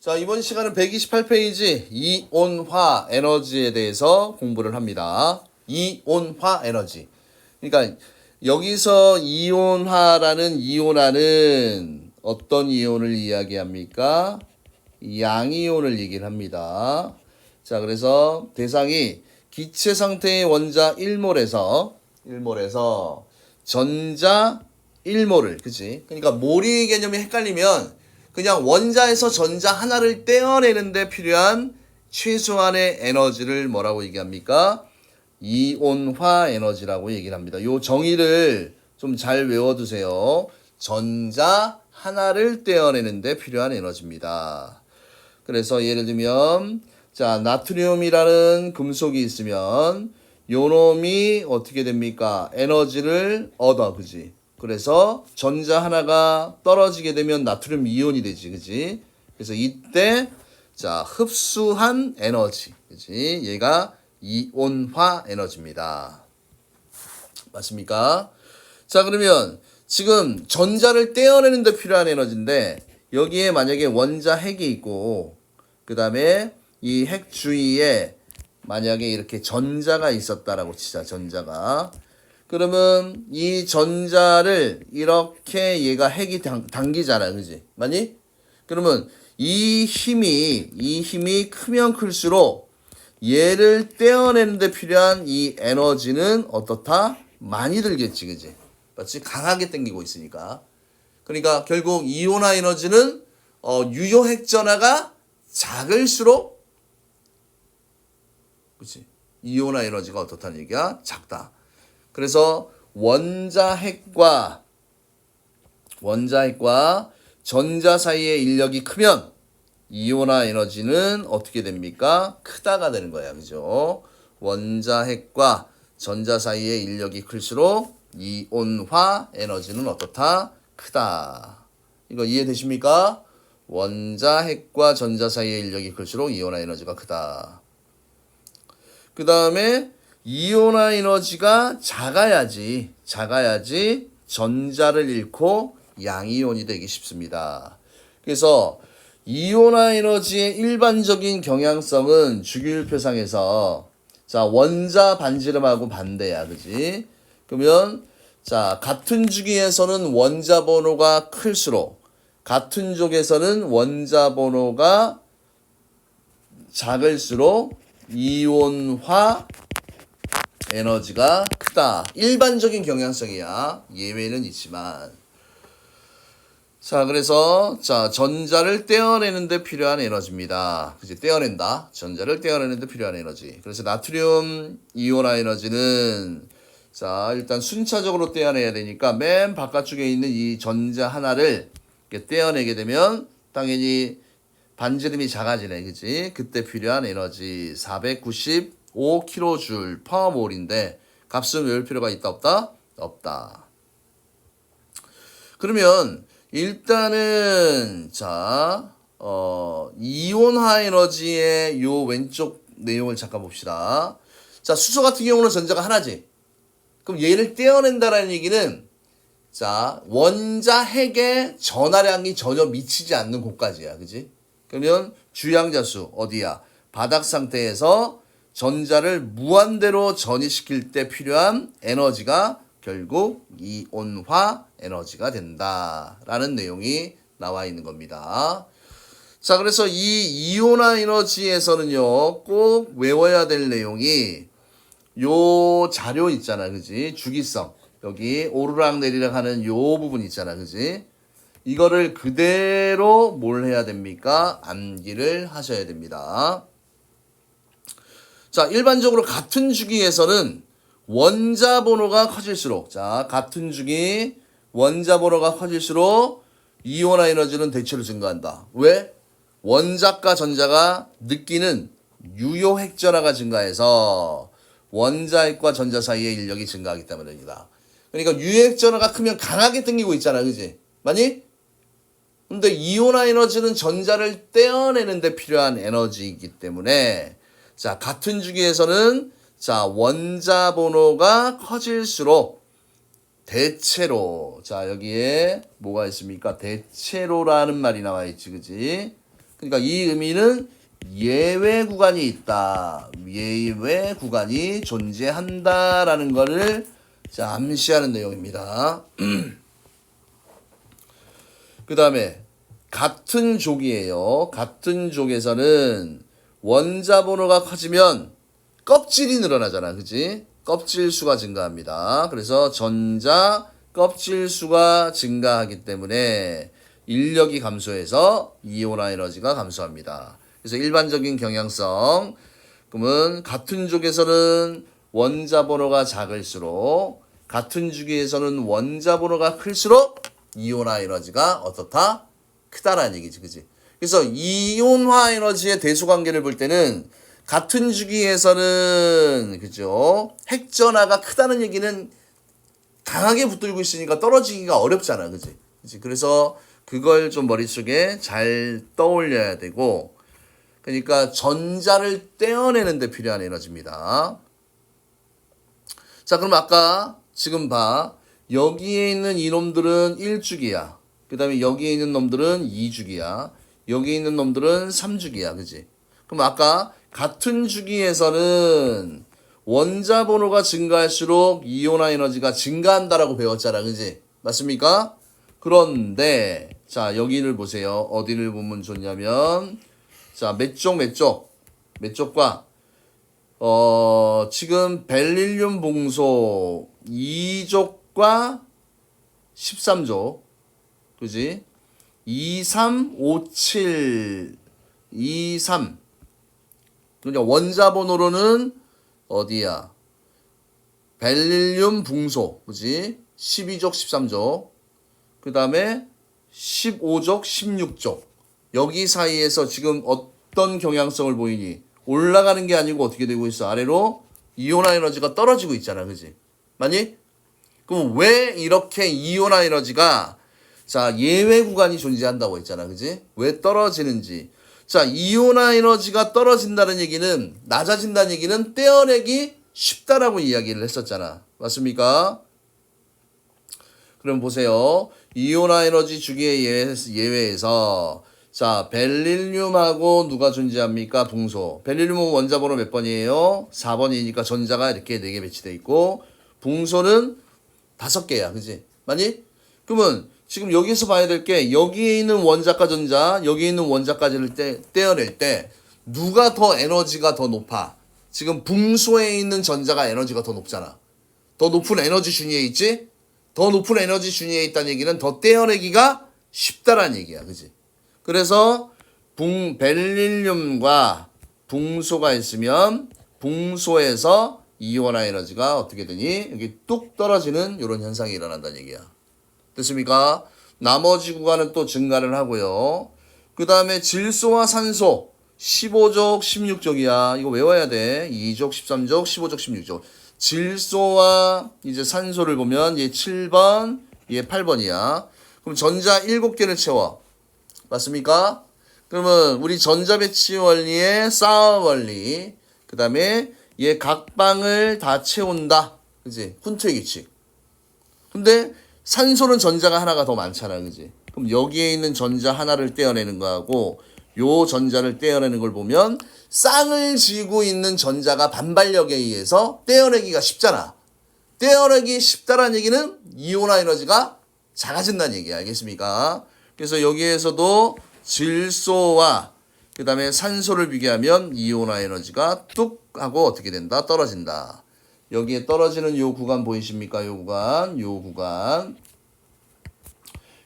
자, 이번 시간은 128페이지 이온화 에너지에 대해서 공부를 합니다. 이온화 에너지. 그러니까 여기서 이온화라는 이온화는 어떤 이온을 이야기합니까? 양이온을 얘기를 합니다. 자, 그래서 대상이 기체 상태의 원자 1몰에서 전자 1몰을, 그치? 그러니까 몰이 개념이 헷갈리면 그냥 원자에서 전자 하나를 떼어내는데 필요한 최소한의 에너지를 뭐라고 얘기합니까? 이온화 에너지라고 얘기를 합니다. 요 정의를 좀 잘 외워두세요. 전자 하나를 떼어내는데 필요한 에너지입니다. 그래서 예를 들면 자, 나트륨이라는 금속이 있으면 요 놈이 어떻게 됩니까? 에너지를 얻어, 그지? 그래서 전자 하나가 떨어지게 되면 나트륨 이온이 되지, 그지? 그래서 이때 자, 흡수한 에너지, 그지? 얘가 이온화 에너지입니다. 맞습니까? 자, 그러면 지금 전자를 떼어내는 데 필요한 에너지인데 여기에 만약에 원자 핵이 있고 그 다음에 이 핵 주위에 만약에 이렇게 전자가 있었다라고 치자. 전자가. 그러면 이 전자를 이렇게 얘가 핵이 당기잖아. 그지? 맞니? 그러면 이 힘이 크면 클수록 얘를 떼어내는 데 필요한 이 에너지는 어떻다? 많이 들겠지. 그지? 맞지? 강하게 당기고 있으니까. 그러니까 결국 이온화 에너지는 유효 핵전하가 작을수록, 그치? 이온화 에너지가 어떻다는 얘기야? 작다. 그래서 원자핵과 전자 사이의 인력이 크면 이온화 에너지는 어떻게 됩니까? 크다가 되는 거야. 그죠? 원자핵과 전자 사이의 인력이 클수록 이온화 에너지는 어떻다? 크다. 이거 이해되십니까? 원자핵과 전자 사이의 인력이 클수록 이온화 에너지가 크다. 그 다음에 이온화 에너지가 작아야지 전자를 잃고 양이온이 되기 쉽습니다. 그래서 이온화 에너지의 일반적인 경향성은 주기율표상에서 자, 원자 반지름하고 반대야. 그지? 그러면 자, 같은 주기에서는 원자 번호가 클수록 같은 쪽에서는 원자 번호가 작을수록 이온화 에너지가 크다. 일반적인 경향성이야. 예외는 있지만. 자, 그래서 자, 전자를 떼어내는 데 필요한 에너지입니다. 그치? 떼어낸다. 전자를 떼어내는 데 필요한 에너지. 그래서 나트륨 이온화 에너지는 자, 일단 순차적으로 떼어내야 되니까 맨 바깥쪽에 있는 이 전자 하나를 이렇게 떼어내게 되면 당연히 반지름이 작아지네. 그치? 그때 필요한 에너지 495kJ per 몰인데 값은 외울 필요가 있다 없다? 없다. 그러면 일단은 자, 이온화 에너지의 요 왼쪽 내용을 잠깐 봅시다. 자, 수소 같은 경우는 전자가 하나지. 그럼 얘를 떼어낸다라는 얘기는 자, 원자 핵의 전하량이 전혀 미치지 않는 곳까지야. 그지? 그러면 주양자수 어디야? 바닥 상태에서 전자를 무한대로 전이시킬 때 필요한 에너지가 결국 이온화 에너지가 된다라는 내용이 나와 있는 겁니다. 자, 그래서 이 이온화 에너지에서는요, 꼭 외워야 될 내용이 요 자료 있잖아. 그지? 주기성. 여기 오르락 내리락 하는 요 부분 있잖아. 그지? 이거를 그대로 뭘 해야 됩니까? 암기를 하셔야 됩니다. 자, 일반적으로 같은 주기에서는 원자 번호가 커질수록 자, 같은 주기 원자 번호가 커질수록 이온화 에너지는 대체로 증가한다. 왜? 원자과 전자가 느끼는 유효 핵전하가 증가해서 원자핵과 전자 사이의 인력이 증가하기 때문입니다. 그러니까 유효 핵전하가 크면 강하게 당기고 있잖아. 그지? 맞니? 근데 이온화 에너지는 전자를 떼어내는 데 필요한 에너지이기 때문에 자, 같은 주기에서는 자, 원자 번호가 커질수록 대체로 자, 여기에 뭐가 있습니까? 대체로라는 말이 나와 있지. 그지? 그러니까 이 의미는 예외 구간이 있다. 예외 구간이 존재한다라는 거를 자, 암시하는 내용입니다. 그 다음에 같은 족이에요. 같은 족에서는 원자 번호가 커지면 껍질이 늘어나잖아. 그지? 껍질 수가 증가합니다. 그래서 전자 껍질 수가 증가하기 때문에 인력이 감소해서 이온화 에너지가 감소합니다. 그래서 일반적인 경향성, 그러면 같은 족에서는 원자 번호가 작을수록 같은 주기에서는 원자 번호가 클수록 이온화 에너지가 어떻다? 크다라는 얘기지. 그지? 그래서 이온화 에너지의 대수 관계를 볼 때는 같은 주기에서는 그죠? 핵전하가 크다는 얘기는 강하게 붙들고 있으니까 떨어지기가 어렵잖아. 그지? 그지? 그래서 그걸 좀 머릿속에 잘 떠올려야 되고, 그러니까 전자를 떼어내는 데 필요한 에너지입니다. 자, 그럼 아까 지금 봐. 여기에 있는 이놈들은 1주기야. 그 다음에 여기에 있는 놈들은 2주기야. 여기에 있는 놈들은 3주기야. 그지? 그럼 아까 같은 주기에서는 원자 번호가 증가할수록 이온화 에너지가 증가한다라고 배웠잖아. 그지? 맞습니까? 그런데 자, 여기를 보세요. 어디를 보면 좋냐면 자, 몇 쪽과 지금 벨릴륨 봉소 2족과 13족. 그지? 2, 3, 5, 7, 2, 3. 그러니까 원자 번호로는 어디야? 벨릴륨 붕소. 그지? 12족, 13족. 그 다음에 15족, 16족. 여기 사이에서 지금 어떤 경향성을 보이니? 올라가는 게 아니고 어떻게 되고 있어? 아래로 이온화 에너지가 떨어지고 있잖아. 그지? 맞니? 그럼 왜 이렇게 이온화 에너지가 자, 예외 구간이 존재한다고 했잖아. 그지? 왜 떨어지는지. 자, 이온화 에너지가 떨어진다는 얘기는, 낮아진다는 얘기는 떼어내기 쉽다라고 이야기를 했었잖아. 맞습니까? 그럼 보세요. 이온화 에너지 주기의 예외에서 자, 벨릴륨하고 누가 존재합니까? 붕소. 벨릴륨은 원자 번호 몇 번이에요? 4번이니까 전자가 이렇게 4개 배치되어 있고, 붕소는 5개야. 그지? 맞니? 그러면 지금 여기서 봐야 될 게 여기에 있는 원자과 전자, 여기에 있는 원자까지를 떼어낼 때 누가 더 에너지가 더 높아? 지금 붕소에 있는 전자가 에너지가 더 높잖아. 더 높은 에너지 준위에 있지? 더 높은 에너지 준위에 있다는 얘기는 더 떼어내기가 쉽다라는 얘기야. 그지? 그래서 벨릴륨과 붕소가 있으면 붕소에서 이온화 에너지가 어떻게 되니? 여기 뚝 떨어지는 이런 현상이 일어난다는 얘기야. 됐습니까? 나머지 구간은 또 증가를 하고요. 그 다음에 질소와 산소 15족, 16족이야. 이거 외워야 돼. 2족, 13족, 15족, 16족. 질소와 이제 산소를 보면 얘 7번, 얘 8번이야. 그럼 전자 7개를 채워. 맞습니까? 그러면 우리 전자 배치 원리의 싸움 원리. 그 다음에 얘 각방을 다 채운다. 그지? 훈트의 규칙. 근데 산소는 전자가 하나가 더 많잖아. 그지? 그럼 여기에 있는 전자 하나를 떼어내는 거하고 요 전자를 떼어내는 걸 보면 쌍을 쥐고 있는 전자가 반발력에 의해서 떼어내기가 쉽잖아. 떼어내기 쉽다라는 얘기는 이온화 에너지가 작아진다는 얘기야. 알겠습니까? 그래서 여기에서도 질소와 그 다음에 산소를 비교하면 이온화 에너지가 뚝 하고 어떻게 된다? 떨어진다. 여기에 떨어지는 요 구간 보이십니까? 요 구간.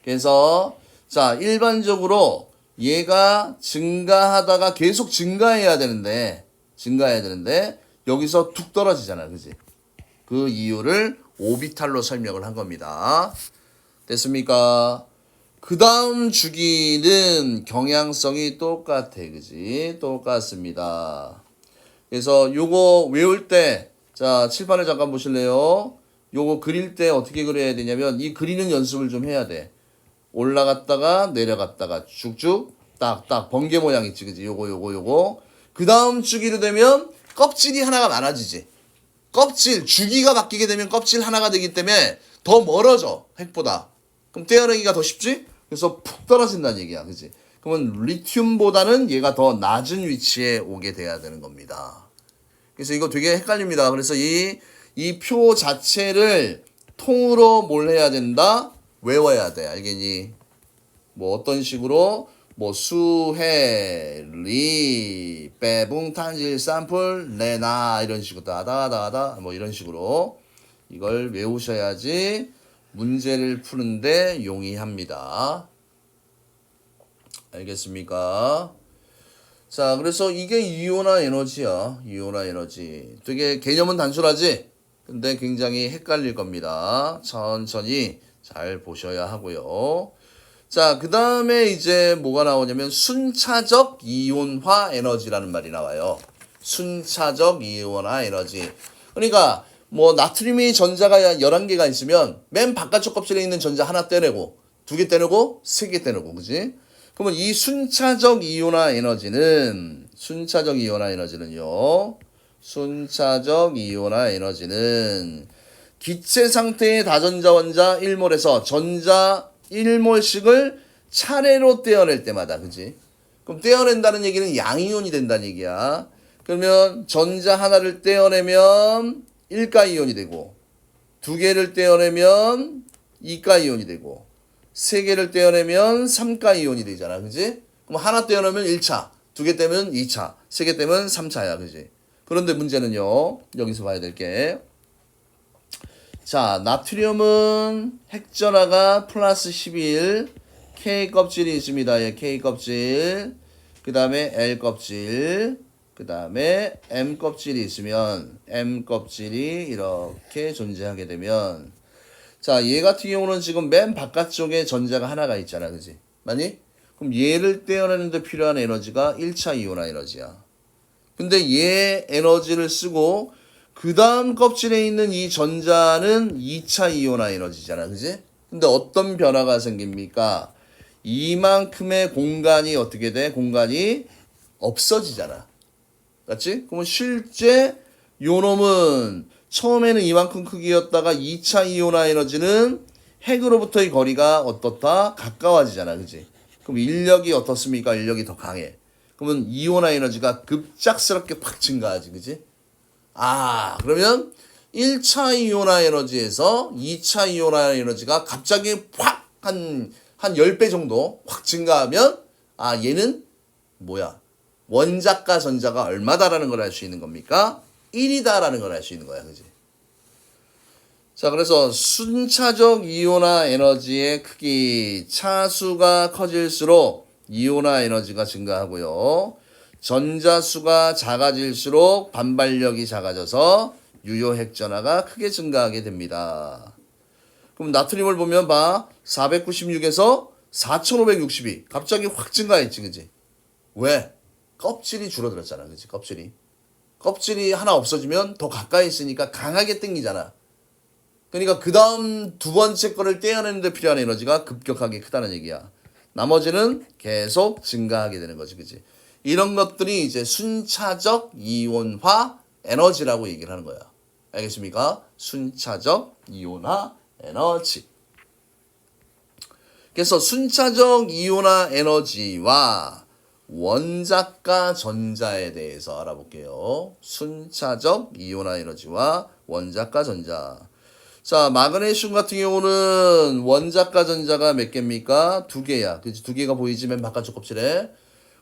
그래서 자, 일반적으로 얘가 증가하다가 계속 증가해야 되는데 여기서 툭 떨어지잖아. 그지? 그 이유를 오비탈로 설명을 한 겁니다. 됐습니까? 그 다음 주기는 경향성이 똑같아. 그지? 똑같습니다. 그래서 요거 외울 때 자, 칠판을 잠깐 보실래요? 요거 그릴 때 어떻게 그려야 되냐면 이 그리는 연습을 좀 해야 돼. 올라갔다가 내려갔다가 쭉쭉 딱딱 번개 모양 있지. 그지? 요거. 그 다음 주기로 되면 껍질이 하나가 많아지지. 껍질, 주기가 바뀌게 되면 껍질 하나가 되기 때문에 더 멀어져. 핵보다. 그럼 떼어내기가 더 쉽지? 그래서 푹 떨어진다는 얘기야. 그지? 그럼 그러면 리튬보다는 얘가 더 낮은 위치에 오게 돼야 되는 겁니다. 그래서 이거 되게 헷갈립니다. 그래서 이 표 자체를 통으로 뭘 해야 된다? 외워야 돼. 알겠니? 뭐 어떤 식으로 뭐 수해, 리, 빼붕, 탄질, 쌈풀, 레나 이런 식으로 다다다다 뭐 이런 식으로 이걸 외우셔야지 문제를 푸는데 용이합니다. 알겠습니까? 자, 그래서 이게 이온화 에너지야. 이온화 에너지. 되게 개념은 단순하지? 근데 굉장히 헷갈릴 겁니다. 천천히 잘 보셔야 하고요. 자, 그 다음에 이제 뭐가 나오냐면 순차적 이온화 에너지라는 말이 나와요. 순차적 이온화 에너지. 그러니까 뭐 나트륨이 전자가 11개가 있으면 맨 바깥쪽 껍질에 있는 전자 하나 떼내고 2개 떼내고 3개 떼내고 그지? 그러면 이 순차적 이온화 에너지는요. 순차적 이온화 에너지는 기체 상태의 다전자 원자 1몰에서 전자 1몰씩을 차례로 떼어낼 때마다, 그지? 그럼 떼어낸다는 얘기는 양이온이 된다는 얘기야. 그러면 전자 하나를 떼어내면 1가 이온이 되고, 2개를 떼어내면 2가 이온이 되고, 3개를 떼어내면 3가 이온이 되잖아, 그지? 그럼 하나 떼어내면 1차, 2개 떼면 2차, 3개 떼면 3차야, 그지? 그런데 문제는요, 여기서 봐야 될 게, 자, 나트륨은 핵전화가 플러스 11, K 껍질이 있습니다. 예, K 껍질, 그 다음에 L 껍질, 그 다음에 M 껍질이 있으면 M 껍질이 이렇게 존재하게 되면, 자, 얘 같은 경우는 지금 맨 바깥쪽에 전자가 하나가 있잖아, 그지? 맞니? 그럼 얘를 떼어내는데 필요한 에너지가 1차 이온화 에너지야. 근데 얘 에너지를 쓰고 그 다음 껍질에 있는 이 전자는 2차 이온화 에너지잖아, 그지? 근데 어떤 변화가 생깁니까? 이만큼의 공간이 어떻게 돼? 공간이 없어지잖아. 맞지? 그러면 실제 요 놈은 처음에는 이만큼 크기였다가 2차 이온화 에너지는 핵으로부터의 거리가 어떻다? 가까워지잖아, 그지? 그럼 인력이 어떻습니까? 인력이 더 강해. 그러면 이온화 에너지가 급작스럽게 확 증가하지, 그지? 아, 그러면 1차 이온화 에너지에서 2차 이온화 에너지가 갑자기 확 한 10배 정도 확 증가하면, 아, 얘는 뭐야? 원자과 전자가 얼마다라는 걸 알 수 있는 겁니까? 1이다라는 걸 알 수 있는 거야, 그지? 자, 그래서 순차적 이온화 에너지의 크기, 차수가 커질수록 이온화 에너지가 증가하고요. 전자수가 작아질수록 반발력이 작아져서 유효 핵전화가 크게 증가하게 됩니다. 그럼 나트륨을 보면 봐. 496에서 4562. 갑자기 확 증가했지, 그지? 왜? 껍질이 줄어들었잖아, 그지? 껍질이 하나 없어지면 더 가까이 있으니까 강하게 땡기잖아. 그러니까 그 다음 두 번째 거를 떼어내는데 필요한 에너지가 급격하게 크다는 얘기야. 나머지는 계속 증가하게 되는 거지, 그지? 이런 것들이 이제 순차적 이온화 에너지라고 얘기를 하는 거야. 알겠습니까? 순차적 이온화 에너지. 그래서 순차적 이온화 에너지와 원자과 전자에 대해서 알아볼게요. 순차적 이온화 에너지와 원자과 전자. 자, 마그네슘 같은 경우는 원자과 전자가 몇 개입니까? 2개야. 그치? 2개가 보이지, 맨 바깥쪽 껍질에.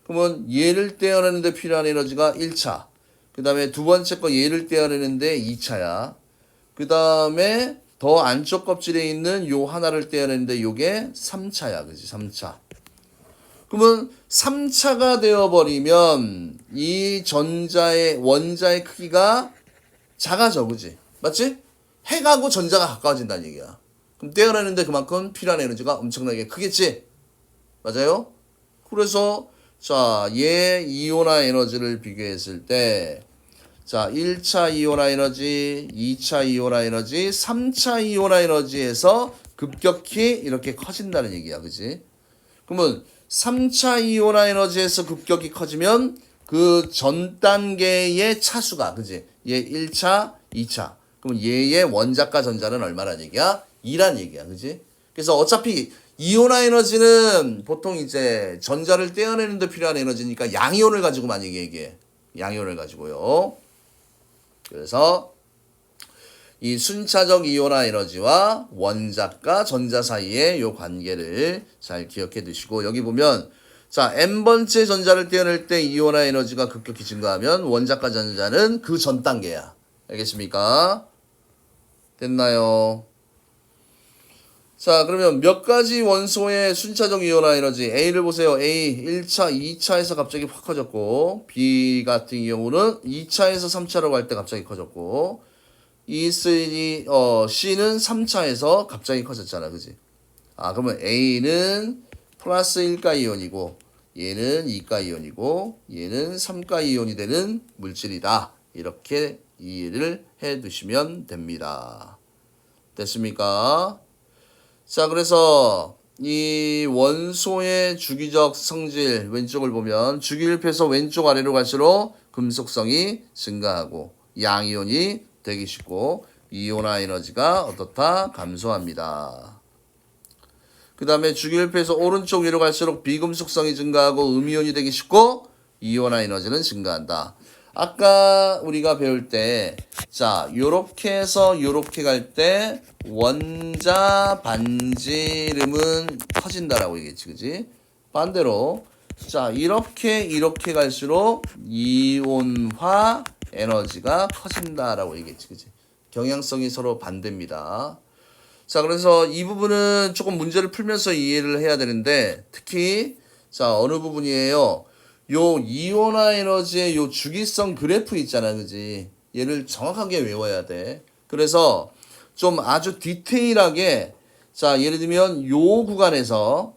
그러면 얘를 떼어내는데 필요한 에너지가 1차. 그 다음에 두 번째 거 얘를 떼어내는데 2차야. 그 다음에 더 안쪽 껍질에 있는 요 하나를 떼어내는데 요게 3차야. 그치? 3차. 그러면 3차가 되어버리면 이 원자의 크기가 작아져. 그치? 맞지? 핵하고 전자가 가까워진다는 얘기야. 그럼 떼어내는데 그만큼 필요한 에너지가 엄청나게 크겠지? 맞아요? 그래서 자, 얘 이온화 에너지를 비교했을 때, 자, 1차 이온화 에너지, 2차 이온화 에너지, 3차 이온화 에너지에서 급격히 이렇게 커진다는 얘기야, 그지? 그러면 3차 이온화 에너지에서 급격히 커지면 그 전 단계의 차수가, 그지? 얘 1차, 2차. 그럼 얘의 원자과 전자는 얼마란 얘기야? 2란 얘기야, 그지? 그래서 어차피 이온화 에너지는 보통 이제 전자를 떼어내는 데 필요한 에너지니까 양이온을 가지고 많이 얘기해. 양이온을 가지고요. 그래서 이 순차적 이온화 에너지와 원자과 전자 사이의 요 관계를 잘 기억해 두시고, 여기 보면 자, n번째 전자를 떼어낼 때 이온화 에너지가 급격히 증가하면 원자과 전자는 그 전 단계야. 알겠습니까? 됐나요? 자, 그러면 몇 가지 원소의 순차적 이온화 에너지. A를 보세요. A 1차, 2차에서 갑자기 확 커졌고, B 같은 경우는 2차에서 3차로 갈 때 갑자기 커졌고, C는 3차에서 갑자기 커졌잖아. 그지? 아, 그러면 A는 플러스 1가 이온이고, 얘는 2가 이온이고, 얘는 3가 이온이 되는 물질이다. 이렇게 이해를 해 두시면 됩니다. 됐습니까? 자, 그래서 이 원소의 주기적 성질 왼쪽을 보면 주기율표에서 왼쪽 아래로 갈수록 금속성이 증가하고 양이온이 되기 쉽고 이온화 에너지가 어떻다? 감소합니다. 그 다음에 주기율표에서 오른쪽 위로 갈수록 비금속성이 증가하고 음이온이 되기 쉽고 이온화 에너지는 증가한다. 아까 우리가 배울 때, 자, 요렇게 해서 요렇게 갈 때 원자 반지름은 커진다라고 얘기했지, 그지? 반대로, 자, 이렇게 갈수록 이온화 에너지가 커진다라고 얘기했지, 그지? 경향성이 서로 반대입니다. 자, 그래서 이 부분은 조금 문제를 풀면서 이해를 해야 되는데, 특히, 자, 어느 부분이에요? 요 이온화 에너지의 요 주기성 그래프 있잖아, 그지? 얘를 정확하게 외워야 돼. 그래서 좀 아주 디테일하게, 자, 예를 들면 요 구간에서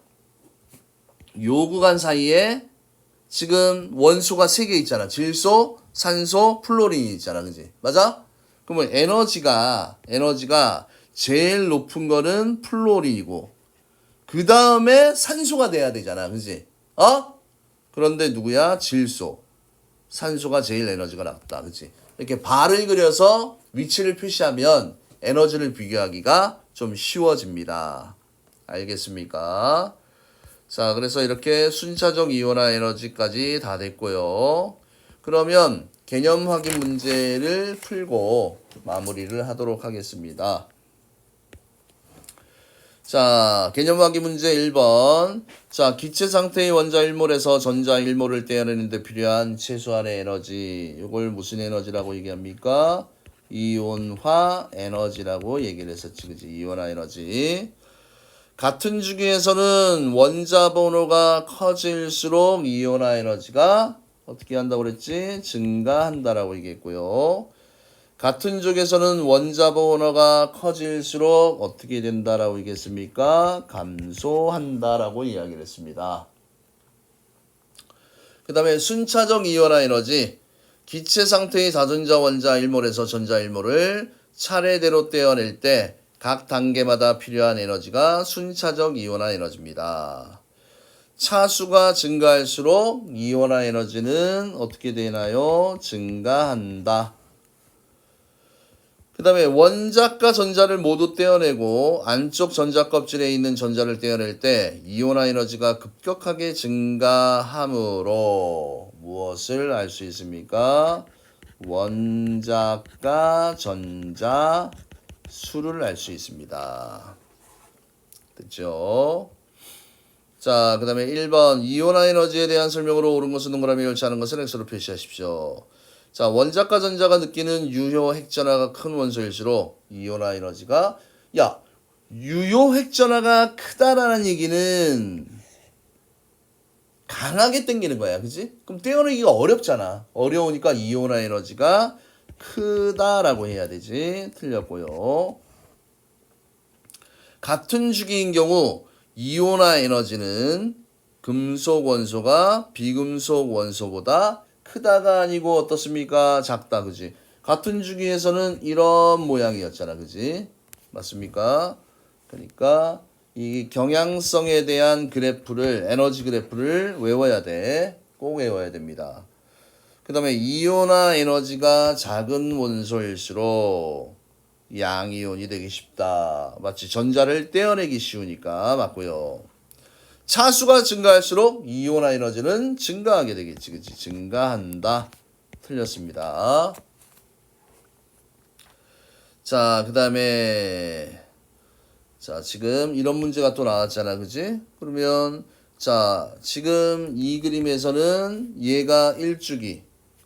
요 구간 사이에 지금 원소가 3개 있잖아. 질소, 산소, 플로린이 있잖아, 그지? 맞아? 그러면 에너지가 제일 높은 거는 플로린이고, 그 다음에 산소가 돼야 되잖아, 그지? 그런데 누구야? 질소. 산소가 제일 에너지가 낮다. 그치? 이렇게 발을 그려서 위치를 표시하면 에너지를 비교하기가 좀 쉬워집니다. 알겠습니까? 자, 그래서 이렇게 순차적 이온화 에너지까지 다 됐고요. 그러면 개념 확인 문제를 풀고 마무리를 하도록 하겠습니다. 자, 개념 확인 문제 1번. 자, 기체 상태의 원자 1몰에서 전자 1몰을 떼어내는 데 필요한 최소한의 에너지. 이걸 무슨 에너지라고 얘기합니까? 이온화 에너지라고 얘기를 했었지. 그지? 이온화 에너지. 같은 주기에서는 원자 번호가 커질수록 이온화 에너지가 어떻게 한다고 그랬지? 증가한다라고 얘기했고요. 같은 쪽에서는 원자 번호가 커질수록 어떻게 된다라고 얘기했습니까? 감소한다라고 이야기를 했습니다. 그 다음에 순차적 이온화 에너지. 기체 상태의 다전자 원자 1몰에서 전자 1몰을 차례대로 떼어낼 때 각 단계마다 필요한 에너지가 순차적 이온화 에너지입니다. 차수가 증가할수록 이온화 에너지는 어떻게 되나요? 증가한다. 그 다음에 원자과 전자를 모두 떼어내고 안쪽 전자 껍질에 있는 전자를 떼어낼 때 이온화 에너지가 급격하게 증가하므로 무엇을 알 수 있습니까? 원자과 전자 수를 알 수 있습니다. 됐죠? 자, 그 다음에 1번 이온화 에너지에 대한 설명으로 옳은 것은 동그라미 열차하는 것을 X로 표시하십시오. 자, 원자과 전자가 느끼는 유효 핵전하가 큰 원소일수록 이온화 에너지가, 야, 유효 핵전하가 크다라는 얘기는 강하게 당기는 거야, 그지? 그럼 떼어내기가 어렵잖아. 어려우니까 이온화 에너지가 크다라고 해야 되지. 틀렸고요. 같은 주기인 경우 이온화 에너지는 금속 원소가 비금속 원소보다 크다가 아니고 어떻습니까? 작다, 그지? 같은 주기에서는 이런 모양이었잖아, 그지? 맞습니까? 그러니까 이 경향성에 대한 그래프를, 에너지 그래프를 외워야 돼. 꼭 외워야 됩니다. 그 다음에 이온화 에너지가 작은 원소일수록 양이온이 되기 쉽다. 맞지? 전자를 떼어내기 쉬우니까 맞고요. 차수가 증가할수록 이온화 에너지는 증가하게 되겠지. 그치? 증가한다. 틀렸습니다. 자, 그 다음에 자, 지금 이런 문제가 또 나왔잖아. 그지? 그러면 자, 지금 이 그림에서는 얘가 1주기.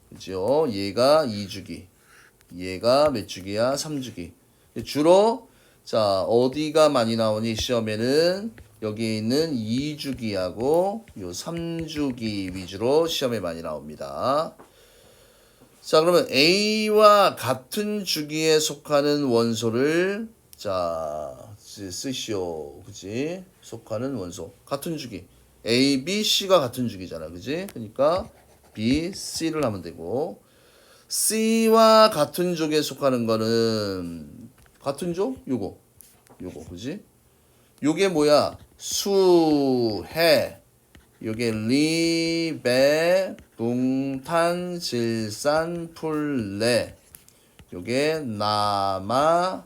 그죠? 얘가 2주기. 얘가 몇 주기야? 3주기. 주로 자, 어디가 많이 나오니 시험에는 여기 있는 2주기하고 요 3주기 위주로 시험에 많이 나옵니다. 자, 그러면 A와 같은 주기에 속하는 원소를 자, 쓰시오. 그지? 속하는 원소. 같은 주기. A, B, C가 같은 주기잖아. 그지? 그러니까 B, C를 하면 되고 C와 같은 족에 속하는 거는 같은 족? 요거. 그지? 요게 뭐야? 수, 해. 요게 리, 배, 붕, 탄, 질산, 풀, 레. 요게 남아.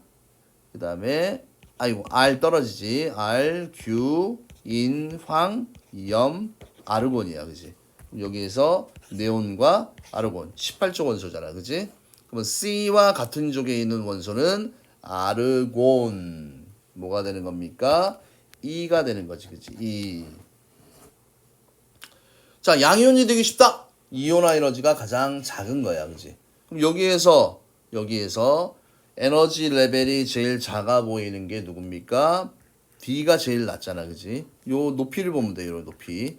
그 다음에 아이고 알 떨어지지. 알, 규, 인, 황, 염, 아르곤이야. 그지? 여기에서 네온과 아르곤 18조 원소잖아. 그지? 그러면 C와 같은 족에 있는 원소는 아르곤 뭐가 되는 겁니까? E가 되는 거지. 그지? E. 자, 양이온이 되기 쉽다. 이온화 에너지가 가장 작은 거야. 그지? 그럼 여기에서 에너지 레벨이 제일 작아 보이는 게 누굽니까? D가 제일 낮잖아. 그지? 요 높이를 보면 돼요. 요 높이.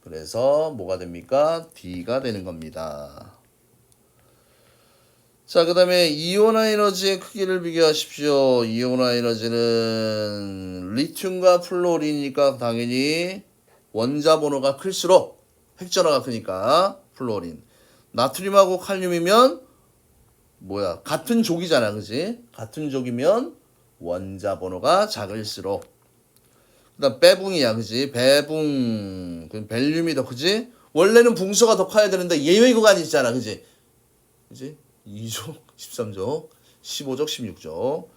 그래서 뭐가 됩니까? D가 되는 겁니다. 자, 그 다음에 이온화 에너지의 크기를 비교하십시오. 이온화 에너지는 리튬과 플로린이니까 당연히 원자 번호가 클수록 핵전화가 크니까 플로린. 나트륨하고 칼륨이면 뭐야? 같은 족이잖아. 그지? 같은 족이면 원자 번호가 작을수록 그다음 배붕이야. 그지? 배붕. 그럼 벨륨이 더 크지? 원래는 붕소가 더 커야 되는데 예외 구간이 있잖아. 그지? 2족, 13족, 15족, 16족.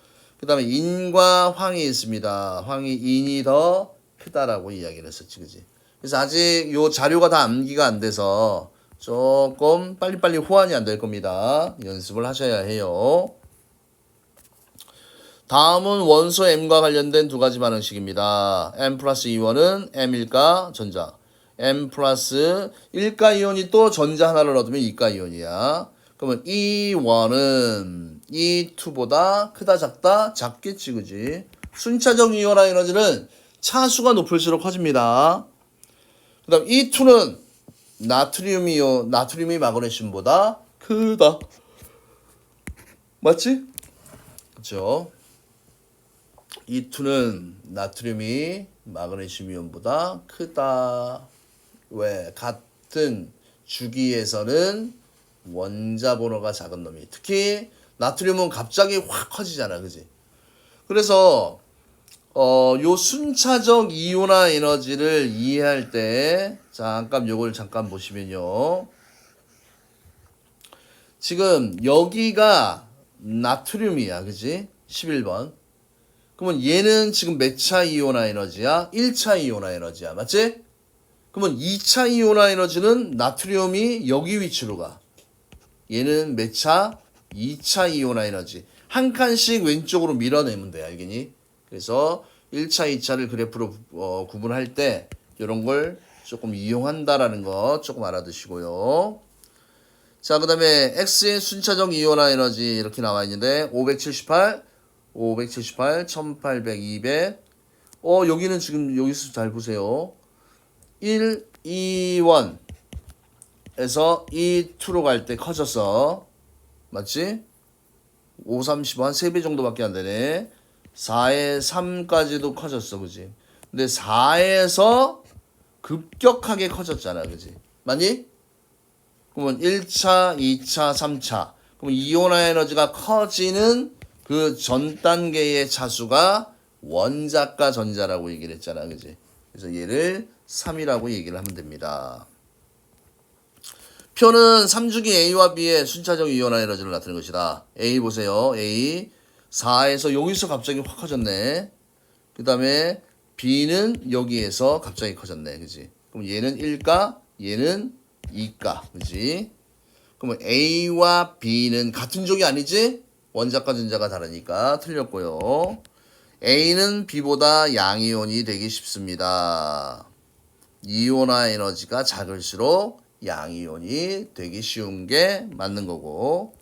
그다음에 인과 황이 있습니다. 황이 인이 더 크다라고 이야기를 했었지. 그지? 그래서 아직 요 자료가 다 암기가 안 돼서 조금 빨리빨리 호환이 안 될 겁니다. 연습을 하셔야 해요. 다음은 원소 M과 관련된 두 가지 반응식입니다. M 플러스 이온은 M일까 전자. M 플러스 1가 이온이 또 전자 하나를 얻으면 2가 이온이야. 그러면 E1은 E2보다 크다 작다? 작겠지. 그지? 순차적 이온화 에너지는 차수가 높을수록 커집니다. 그 다음 E2는 나트륨이 마그네슘보다 크다. 맞지? 그쵸? E2는 나트륨이 마그네슘 이온보다 크다. 왜? 같은 주기에서는 원자 번호가 작은 놈이. 특히 나트륨은 갑자기 확 커지잖아. 그지? 그래서 요 순차적 이온화 에너지를 이해할 때 잠깐 요걸 잠깐 보시면요. 지금 여기가 나트륨이야. 그지? 11번. 그러면 얘는 지금 몇 차 이온화 에너지야? 1차 이온화 에너지야. 맞지? 그러면 2차 이온화 에너지는 나트륨이 여기 위치로 가. 얘는 몇 차? 2차 이온화 에너지. 한 칸씩 왼쪽으로 밀어내면 돼. 알겠니? 그래서 1차, 2차를 그래프로 구분할 때 이런 걸 조금 이용한다라는 거 조금 알아두시고요. 자, 그 다음에 X의 순차적 이온화 에너지 이렇게 나와 있는데 578, 1800, 200. 여기는 지금 여기서 잘 보세요. 1, 2, 1에서 2, 2로 갈 때 커졌어. 맞지? 5, 35, 한 3배 정도밖에 안 되네. 4에 3까지도 커졌어. 그지? 근데 4에서 급격하게 커졌잖아. 그지? 맞니? 그러면 1차, 2차, 3차. 그럼 이온화 에너지가 커지는 그 전 단계의 차수가 원자과 전자라고 얘기를 했잖아. 그지? 그래서 얘를 3이라고 얘기를 하면 됩니다. 표는 3주기 A와 B의 순차적 이온화 에너지를 나타내는 것이다. A 보세요. A 4에서 여기서 갑자기 확 커졌네. 그 다음에 B는 여기에서 갑자기 커졌네. 그지? 그럼 얘는 1가, 얘는 2가. 그지? 그러면 A와 B는 같은 종이 아니지? 원자과 전자가 다르니까 틀렸고요. A는 B보다 양이온이 되기 쉽습니다. 이온화 에너지가 작을수록 양이온이 되기 쉬운 게 맞는 거고,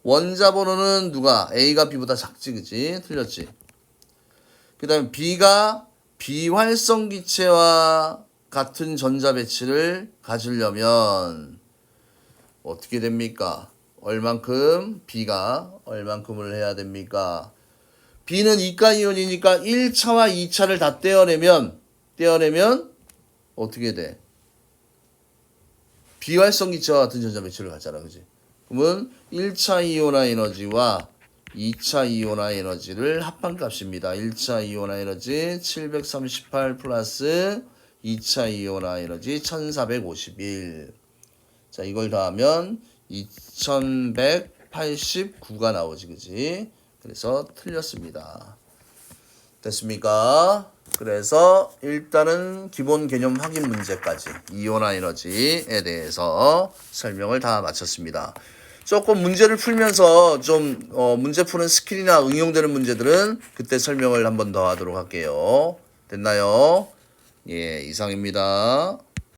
원자 번호는 누가? A가 B보다 작지, 그지? 틀렸지? 그 다음에 B가 비활성 기체와 같은 전자 배치를 가지려면 어떻게 됩니까? B가 얼만큼을 해야 됩니까? B는 이가 이온이니까 1차와 2차를 다 떼어내면 어떻게 돼? 비활성 기체와 같은 전자 배치를 갖잖아, 그지? 그러면 1차 이온화 에너지와 2차 이온화 에너지를 합한값입니다. 1차 이온화 에너지 738 플러스 2차 이온화 에너지 1451. 자, 이걸 더하면 2189가 나오지, 그지? 그래서 틀렸습니다. 됐습니까? 그래서 일단은 기본 개념 확인 문제까지 이온화 에너지에 대해서 설명을 다 마쳤습니다. 조금 문제를 풀면서 좀 문제 푸는 스킬이나 응용되는 문제들은 그때 설명을 한 번 더 하도록 할게요. 됐나요? 예, 이상입니다.